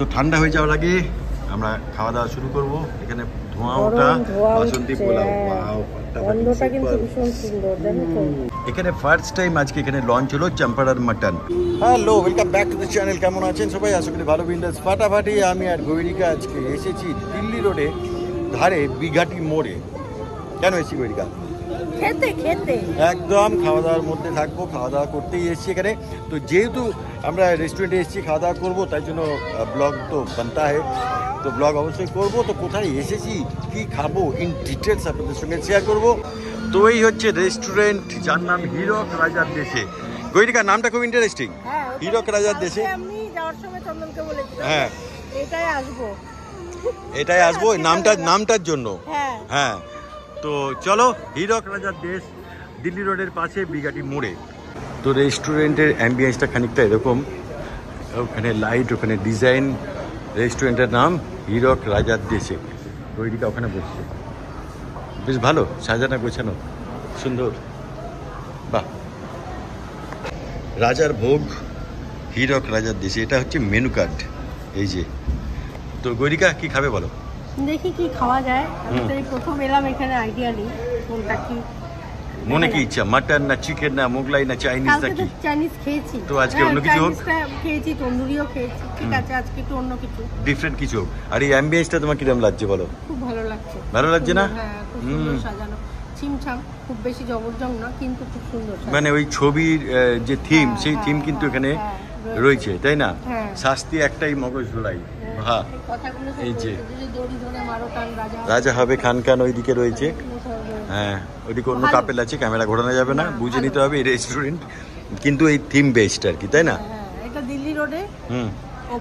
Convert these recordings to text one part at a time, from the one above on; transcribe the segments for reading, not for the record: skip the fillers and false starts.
তো ঠান্ডা হয়ে যাওয়ার আগে আমরা খাওয়া দাওয়া শুরু করব। এখানে ধোঁয়া ওঠা বাসন্তী পোলাও, ওয়াও, গন্ধটা কিন্তু ভীষণ সুন্দর, জানো তো। এখানে ফার্স্ট টাইম আজকে এখানে লঞ্চ হলো চম্পাড়ার mutton. Hello, welcome back to the channel. কেমন আছেন সবাই? আশা করি ভালো। বিন্দাস ফাটাফাটি। আমি আর গৈরিকা আজকে এসেছি দিল্লি রোডে ধারে বিঘাটি মোড়ে। কেন এসেছি গৈরিকা? খেতে খেতে একদম খাওয়া দাওয়ার মধ্যে থাকবো, খাওয়া দাওয়া করতেই এসেছি এখানে। তো যেহেতু আমরা রেস্টুরেন্টে এসেছি খাওয়া দাওয়া করবো, তাই জন্য ব্লগ তো বানতা হয়, তো ব্লগ অবশ্যই করবো। তো কোথায় এসেছি, কি খাবো, ইন ডিটেলস আপনাদের সঙ্গে শেয়ার করবো। তো এই হচ্ছে রেস্টুরেন্ট, যার নাম হীরক রাজার দেশে। গৈরিকা, নামটা খুব ইন্টারেস্টিং, হীরক রাজার দেশে। আমি যাওয়ার সময় চন্দনকে বলেছিলাম হ্যাঁ এটাই আসবো নামটার জন্য। হ্যাঁ হ্যাঁ, তো চলো, হীরক রাজার দেশ, দিল্লি রোডের পাশে বিঘাটি মোড়ে। তো রেস্টুরেন্টের অ্যাম্বিয়েন্সটা খানিকটা এরকম, ওখানে লাইট, ওখানে ডিজাইন। রেস্টুরেন্টের নাম হীরক রাজার দেশে। গৈরিকা ওখানে বসছে, বেশ ভালো সাজানো গোছানো, সুন্দর, বাহ। রাজার ভোগ, হীরক রাজার দেশে, এটা হচ্ছে মেনু কার্ড। এই যে, তো গৈরিকা কি খাবে বলো? দেখি কি খাওয়া যায়। আমি তো এই প্রথম এলাম এখানে, আইডিয়া নেই কোনটা কি। মনে কি ইচ্ছা, মাটন না চিকেন না মোগলাই না চাইনিজ না কি? চাইনিজ খেয়েছি তো আজকে অন্য কিছু হোক। খেয়েছি, তন্দুরিও খেয়েছি, ঠিক আছে আজকে একটু অন্য কিছু, ডিফারেন্ট কিছু হোক। আর এই অ্যাম্বিয়েন্সটা তোমার কিরকম লাগছে বলো? খুব ভালো লাগছে। ভালো লাগছে না? হ্যাঁ, খুব সুন্দর সাজানো, ছিমছাম, খুব বেশি জবরদস্ত না, কিন্তু খুব সুন্দর। মানে ওই ছবির যে থিম, সেই থিম কিন্তু এখানে রয়েছে, তাই না? শাস্তি একটাই, মগজ ধোলাই। হ্যাঁ, এই যে রাজা হবে খান খান ওইদিকে রয়েছে। হ্যাঁ, ওইদিকে অন্য কাপেল আছে, ক্যামেরা ঘোরানো যাবে না, বুঝে নিতে হবে এই রেস্টুরেন্ট, কিন্তু এই থিম বেস্ট আর কি, তাই না? এটা দিল্লি রোডে,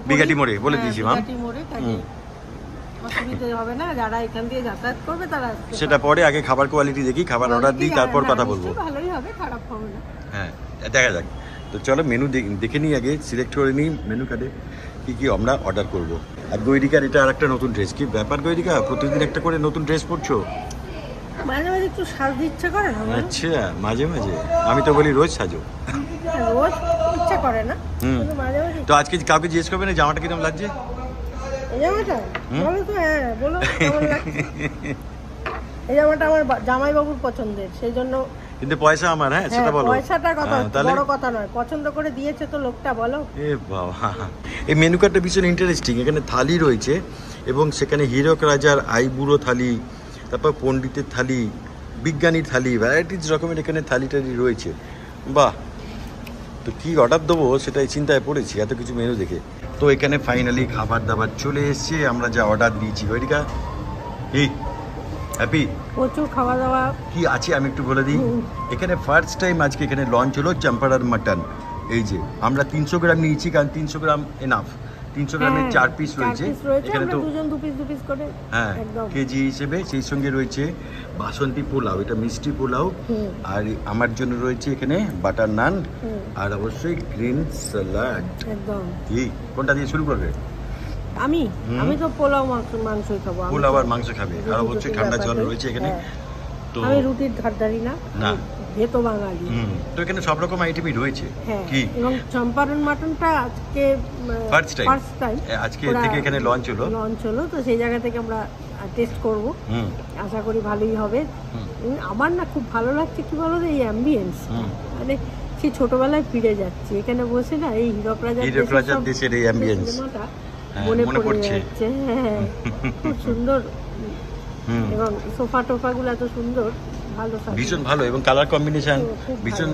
বিঘাটি মোড়ে বলে দিয়েছি মাম। অসুবিধা হবে না, যারা এখান দিয়ে যাতায়াত করবে তারা। সেটা পরে, আগে খাবার কোয়ালিটি দেখি, খাবার অর্ডার দিই, তারপর কথা বলবো। ভালোই হবে, খারাপ হবে না। হ্যাঁ, দেখা যাক। তো চলো মেনু দেখে নিই, আগে সিলেক্ট করে নিই মেনু কার্ডে কি কি আমরা অর্ডার করব। আর গৈরিকার এটা আর একটা নতুন ড্রেস, কি ব্যাপার গৈরিকা, প্রতিদিন একটা করে নতুন ড্রেস পরছো? মাঝে মাঝে একটু সাজতে ইচ্ছা করে না? আচ্ছা, মাঝে মাঝে। আমি তো বলি রোজ সাজো। রোজ ইচ্ছা করে না, কিন্তু মাঝে মাঝে। তো আজকে কাউকে জিজ্ঞেস করবে না জামাটা কিরকম লাগছে? এই জামাটা বলো তো। হ্যাঁ বলো কেমন লাগছে। এই জামাটা আমার জামাই বাবুর পছন্দের, সেই জন্য। কিন্তু পয়সা আমার। হ্যাঁ, সেটা বলো। পয়সাটার কথা বড় কথা নয়, পছন্দ করে দিয়েছে তো লোকটা, বলো। এ বাবা, এই মেনু কার্ডটা ভীষণ ইন্টারেস্টিং। এখানে থালি রয়েছে, এবং সেখানে হীরক রাজার আইবুড়ো থালি, তারপর পণ্ডিতের থালি, বিজ্ঞানী থালি, ভ্যারাইটিস রকমের এখানে থালি টালি রয়েছে। বাহ, তো কি অর্ডার দেবো সেটাই চিন্তায় পড়েছি এত কিছু মেনু দেখে। তো এখানে ফাইনালি খাবার দাবার চলে এসছে, আমরা যা অর্ডার দিয়েছি। গৈরিকা এই হ্যাপি? প্রচুর খাওয়া দাওয়া কি আছে আমি একটু বলে দিই। এখানে ফার্স্ট টাইম আজকে এখানে লঞ্চ হলো চম্পাড়ার মাটন। এই যে আমরা 300 গ্রাম নিয়েছি, কারণ 300 গ্রাম এনাফ। 300 গ্রামের 4 পিস রয়েছে এখানে, তো দুজন দু পিস করে। হ্যাঁ, কেজি হিসেবে। সেই সঙ্গে রয়েছে বাসন্তী পোলাও, এটা মিষ্টি পোলাও। আর আমার জন্য রয়েছে এখানে বাটার নান, আর অবশ্যই গ্রিন স্যালাড। একদম। কি কোনটা দিয়ে শুরু করবে? আমি তো পোলাও মাংসই খাবো। পোলাও আর মাংস খাবে, আর অবশ্যই ঠান্ডা জল রয়েছে এখানে। তো আমি রুটির ধারদারি না, ভেতো বাঙালি। তো এখানে সব রকম আইটেমই রয়েছে। কি, এবং চম্পারন মাটনটা আজকে ফার্স্ট টাইম আজকে থেকে এখানে লঞ্চ হলো, তো সেই জায়গা থেকে আমরা টেস্ট করব। আশা করি ভালোই হবে। আমার না খুব ভালো লাগছে, কি বলো, এই অ্যাম্বিয়েন্স, মানে সেই ছোটবেলায় ফিরে যাচ্ছি এখানে বসে না, এই হীরক রাজার দেশের এই অ্যাম্বিয়েন্স মনে পড়ছে। খুব সুন্দর, এবং সোফা টোফা গুলো এত সুন্দর, ভালো, ভীষণ ভালো, এবং কালার কম্বিনেশন ভীষণ,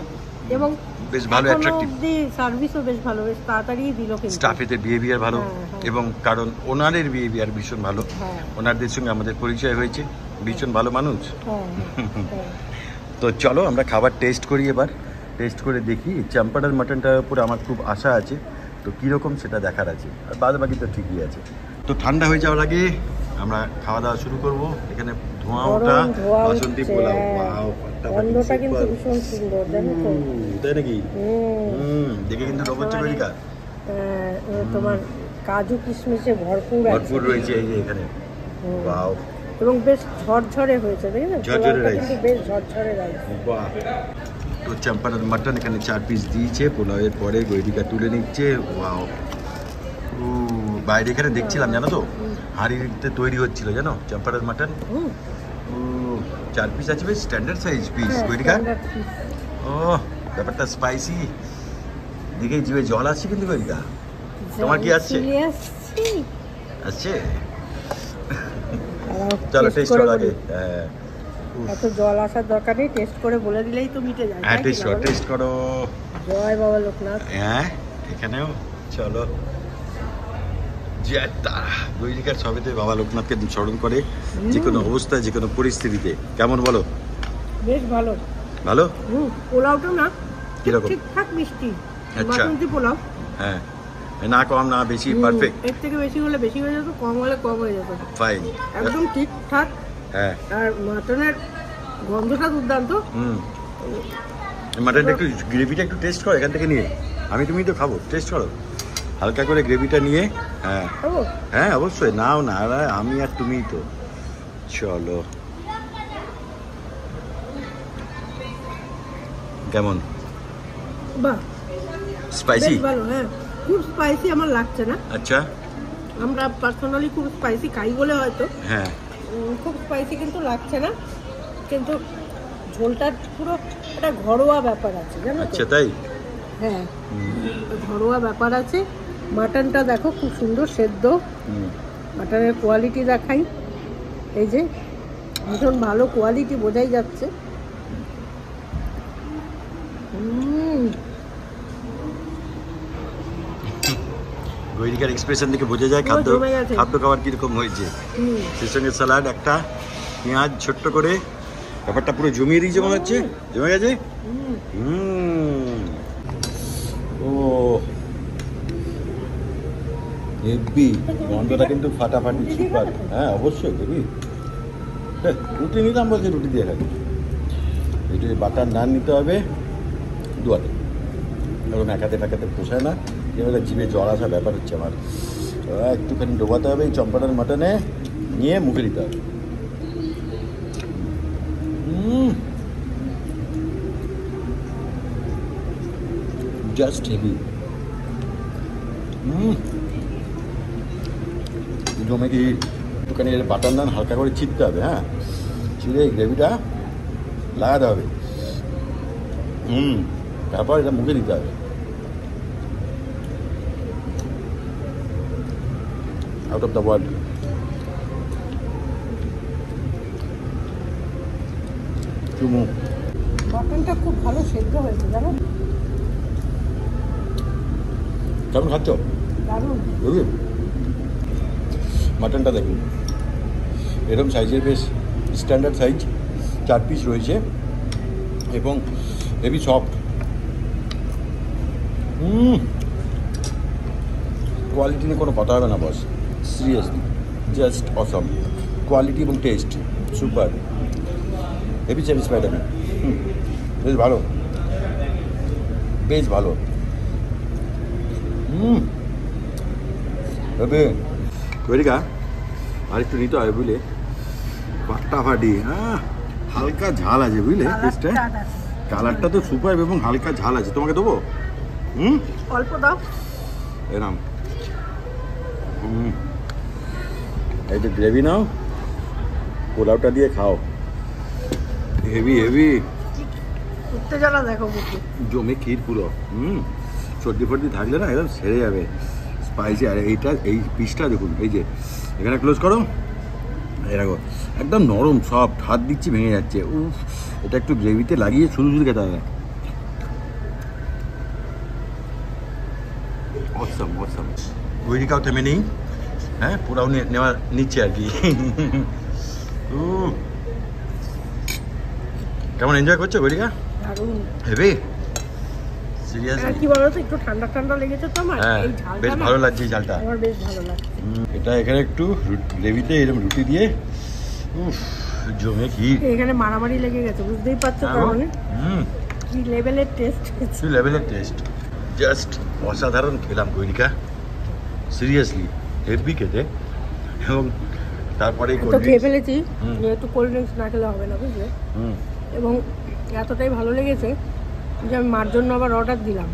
এবং বেশ ভালো, অ্যাট্রাকটিভ। সার্ভিসও বেশ ভালো, বেশ তাড়াতাড়ি দিল, কিন্তু স্টাফেদের বিহেভিয়ার ভালো। এবং কারণ ওনারের বিহেভিয়ার ভীষণ ভালো, ওনারদের সঙ্গে আমাদের পরিচয় হয়েছে, ভীষণ ভালো মানুষ। তো চলো আমরা খাবার টেস্ট করি, এবার টেস্ট করে দেখি। চম্পাড়ার মাটনটার উপরে আমার খুব আশা আছে, তো কীরকম সেটা দেখার আছে, আর বাদ বাকি তো ঠিকই আছে। তো ঠান্ডা হয়ে যাওয়ার আগে আমরা খাওয়া দাওয়া শুরু করব। এখানে ধোঁয়া ওঠা বাসন্তী পোলাও, ওয়াও, গন্ধটা কিন্তু ভীষণ সুন্দর, জানো তো। তাই নাকি? দেখে কিন্তু লোভ হচ্ছে গৈরিকা। তোমার কাজু কিশমিশে ভরপুর রয়েছে এই যে এখানে, ওয়াও, এবং বেশ ঝরঝরে হয়েছে, দেখেন? ঝরঝরে রাইস, বেশ ঝরঝরে রাইস, বাহ। তো চম্পাড়ার মাটন এখানে 4 পিস দিয়েছে, পোলাওয়ের পরে গৈরিকা তুলে নিচ্ছে, ওয়াও। বাইরে এখানে দেখছিলাম জানো তো, হাঁড়িতে তৈরি হচ্ছিল জানো চম্পাটার মাটন। 4 পিস আছে, বেশ স্ট্যান্ডার্ড সাইজ পিস গৈরিকা। ও ব্যাপারটা স্পাইসি দেখে জিভে জল আসছে কিন্তু গৈরিকা। তোমার কি আসছে? আসছে? চলো টেস্ট করো আগে। হ্যাঁ, এত জল আসার দরকার নেই, টেস্ট করে বলে দিলেই তো মিটে যায়। হ্যাঁ টেস্ট করো। জয় বাবা লোকনাথ। হ্যাঁ এখানেও চলো। জয় তারা। গৈরিকার সবেতে বাবা লোকনাথকে স্মরণ করে যে কোনো অবস্থায়, যে কোনো পরিস্থিতিতে। কেমন বলো? বেশ ভালো। ভালো? পোলাওটা না কিরকম? ঠিকঠাক মিষ্টি। আচ্ছা। বাসন্তী পোলাও। হ্যাঁ, না কম না বেশি, পারফেক্ট। এর থেকে বেশি হলে বেশি হয়ে যেত, কম হলে কম হয়ে যেত। ফাইন, একদম ঠিকঠাক। হ্যাঁ। আর মাটনের গন্ধটা দুর্দান্ত। মাটনটা একটু, গ্রেভিটা একটু টেস্ট করো এখান থেকে নিয়ে। তুমি তো খাবো, টেস্ট করো হালকা করে গ্রেভিটা নিয়ে। হ্যাঁ হ্যাঁ অবশ্যই, নাও না, আমি আর তুমিই তো। চলো। কেমন? বাহ, স্পাইসি? ভালো। হ্যাঁ, খুব স্পাইসি আমার লাগছে না। আচ্ছা। আমরা পার্সোনালি খুব স্পাইসি খাই বলে হয়তো। হ্যাঁ, খুব স্পাইসি কিন্তু লাগছে না, কিন্তু ঝোলটা পুরো একটা ঘরোয়া ব্যাপার আছে জানো তো? আচ্ছা তাই? হ্যাঁ, ঘরোয়া ব্যাপার আছে। মাটনটা দেখো খুব সুন্দর সেদ্ধ। মাটনের কোয়ালিটি দেখাই, এই যে ভীষণ ভালো কোয়ালিটি, বোঝাই যাচ্ছে। গৈরিকার এক্সপ্রেশন দেখে বোঝা যায় খাদ্য খাবার কিরকম হয়েছে। সেই সঙ্গে স্যালাড একটা, পেঁয়াজ ছোট্ট করে, ব্যাপারটা পুরো জমিয়ে দিয়েছে মনে হচ্ছে। জমে গেছে। ও হেভি, গন্ধটা কিন্তু ফাটাফাটি, সুপার। হ্যাঁ অবশ্যই দেবি। রুটি নিতাম বলছে, রুটি দিয়ে খাবি। এটি বাটার নান নিতে হবে দুয়ারে, এরকম একাতে পোষায় না। এবারে জিভে জল আসা ব্যাপার হচ্ছে আমার। একটুখানি ডোবাতে হবে এই চম্পাটার মাটনে, নিয়ে মুখে দিতে হবে। Just heavy. জমে কি একটুখানি বাটার নান হালকা করে ছিটতে হবে। হ্যাঁ, ছিঁড়ে গ্রেভিটা লাগাতে হবে। তারপর এটা মুখে দিতে হবে। Out of the world. চুমু। মাটনটা খুব ভালো সেদ্ধ হয়েছে জানো। কেমন খাচ্ছ? দারুণ। বুঝলি, মাটনটা দেখুন এরকম সাইজের, বেশ স্ট্যান্ডার্ড সাইজ, 4 পিস রয়েছে এবং হেভি সফট। কোয়ালিটি নিয়ে কোনো কথা হবে না বস, সিরিয়াসলি জাস্ট অসম। কোয়ালিটি এবং টেস্ট সুপার, হেভি স্যাটিসফাইড আমি। বেশ ভালো, বেশ ভালো। গৈরিকা আর একটু নিতে হবে বুঝলে, ফাটাফাটি। হ্যাঁ, হালকা ঝাল আছে বুঝলে, টেস্টটা, কালারটা তো সুপার এবং হালকা ঝাল আছে। তোমাকে দেবো? অল্প দাও। এরাম। এই যে গ্রেভি নাও, পোলাওটা দিয়ে খাও। হেভি হেভি উত্তেজনা দেখো বুঝি, জমে ক্ষীর পুরো। সর্দি ফর্দি থাকলে না একদম সেরে যাবে। স্পাইসি। আর এইটা, এই পিসটা দেখুন, এই যে এখানে ক্লোজ করো, এরকম একদম নরম সফট, হাত দিচ্ছি ভেঙে যাচ্ছে। এটা একটু গ্রেভিতে লাগিয়ে শুধু শুধু খেতে হবে। অসম অসম। গৈরিকাও থেমে নেই। হ্যাঁ, পুরাও নিচ্ছে আর কি। কেমন এনজয় করছো গৈরিকা? দারুণ হেভি সিরিয়াসলি। কি বলো তো, একটু ঠান্ডা ঠান্ডা লেগেছে তো আমার। হ্যাঁ, এই ঝালটা বেশ ভালো লাগছে এই ঝালটা। আমার বেশ ভালো লাগছে। এটা এখানে একটু গ্রেভিতে এরকম রুটি দিয়ে জমে কি এখানে মারামারি লেগে গেছে, বুঝতেই পারছো তার মানে কি লেভেলের টেস্ট। কি লেভেলের টেস্ট, জাস্ট অসাধারণ খেলাম গৈরিকা, সিরিয়াসলি হেভি খেতে। এবং তারপরে তো খেয়ে ফেলেছি, একটু কোল্ড ড্রিঙ্কস না খেলে হবে না বুঝলে। এবং এতটাই ভালো লেগেছে যে আমি মার জন্য আবার অর্ডার দিলাম।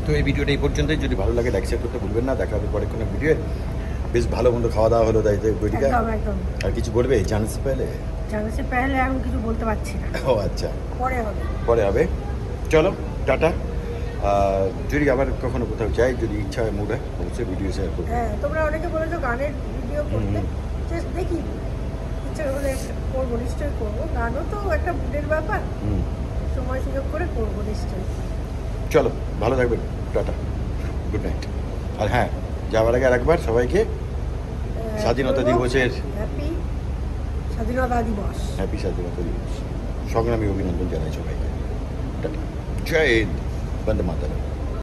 তো এই ভিডিওটা এই পর্যন্তই। যদি ভালো লাগে লাইক শেয়ার করতে ভুলবেন না। দেখা হবে পরে কোনো ভিডিও। বেশ ভালো মন্দ খাওয়া দাওয়া হলো, তাই তো বইটিকা। একদম একদম। আর কিছু বলবে জানতে পেলে? জানাসে পেলে আমি কিছু বলতে পারছি না, ও আচ্ছা, পরে হবে। পরে হবে। চলো টাটা। যদি আবার কখনো কোথাও যাই, যদি ইচ্ছা হয় মুড হয়, অবশ্যই ভিডিও শেয়ার করবো। হ্যাঁ, তোমরা অনেকে বলেছো গানের ভিডিও করতে, Just দেখি ইচ্ছা হলে করবো, নিশ্চয়ই করবো। গানও তো একটা মুডের ব্যাপার, হুম, সময় সুযোগ করে করবো নিশ্চয়ই। চলো ভালো থাকবেন, টাটা, গুড নাইট। আর হ্যাঁ, যাওয়ার আগে আরেকবার সবাইকে স্বাধীনতা দিবসের হ্যাপি স্বাধীনতা দিবস। হ্যাপি স্বাধীনতা দিবস সংগ্রামী অভিনন্দন জানাই সবাইকে। টাটা, জয় হিন্দ, বন্দে মাতরম।